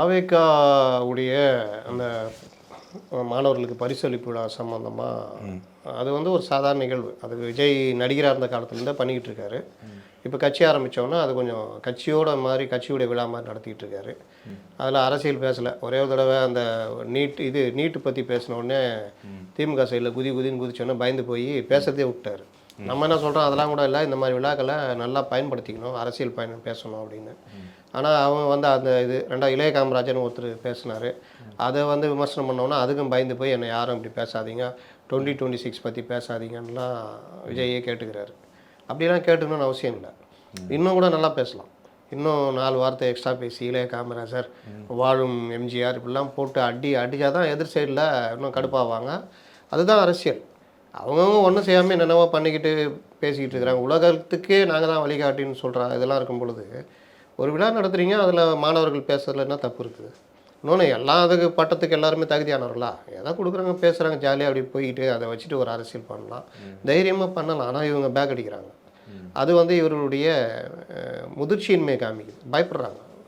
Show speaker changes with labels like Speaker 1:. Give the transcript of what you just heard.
Speaker 1: அவேகா உடைய அந்த மாணவர்களுக்கு பரிசளிப்பு விழா சம்மந்தமாக அது வந்து ஒரு சாதாரண நிகழ்வு. அது விஜய் நடிகராக இருந்த காலத்துலேருந்தே பண்ணிக்கிட்டு இருக்காரு. இப்போ கட்சி ஆரம்பித்தோன்னா அது கொஞ்சம் கட்சியோட மாதிரி கட்சியுடைய விழா மாதிரி நடத்திக்கிட்டு இருக்காரு. அதில் அரசியல் பேசலை. ஒரே ஒரு தடவை அந்த நீட்டு பற்றி பேசினோடனே திமுக சைடில் குதின்னு குதிச்சோன்னே பயந்து போய் பேசுகிறதே விட்டார். நம்ம என்ன சொல்கிறோம், அதெல்லாம் கூட இல்லை, இந்த மாதிரி விழாக்களை நல்லா பயன்படுத்திக்கணும், அரசியல் பேசணும் அப்படின்னு. ஆனால் அவங்க வந்து அந்த இளைய காமராஜர்னு ஒருத்தர் பேசினார். அதை வந்து விமர்சனம் பண்ணோன்னா அதுக்கும் பயந்து போய் என்னை யாரும் இப்படி பேசாதீங்க, 2026 பற்றி பேசாதீங்கன்னெலாம் விஜயே கேட்டுக்கிறாரு. அப்படிலாம் கேட்டுக்கணும்னு அவசியம் இல்லை. இன்னும் கூட நல்லா பேசலாம். இன்னும் 4 வார்த்தை எக்ஸ்ட்ரா பேசி இளைய காமராஜர், வாழும் எம்ஜிஆர் இப்படிலாம் போட்டு அடித்தா தான் எதிர் சைடில் இன்னும் கடுப்பாவாங்க. அதுதான் அரசியல். அவங்கவுங்க ஒன்றும் செய்யாமல் என்னென்னவோ பண்ணிக்கிட்டு பேசிக்கிட்டு இருக்கிறாங்க. உலகத்துக்கே நாங்கள் தான் வழிகாட்டின்னு சொல்கிறாங்க. இதெல்லாம் இருக்கும் பொழுது ஒரு விழா நடத்துகிறீங்க, அதில் மாணவர்கள் பேசுறதுல என்ன தப்பு இருக்குது? இன்னொன்று எல்லாம் அதுக்கு பட்டத்துக்கு எல்லாருமே தகுதியானவர்களா? எதை கொடுக்குறாங்க, பேசுகிறாங்க, ஜாலியாக அப்படி போய்கிட்டு அதை வச்சுட்டு ஒரு அரசியல் பண்ணலாம், தைரியமாக பண்ணலாம். ஆனால் இவங்க பேக் அடிக்கிறாங்க. அது வந்து இவர்களுடைய முதிர்ச்சியின்மை காமிக்குது. பயப்படுறாங்க.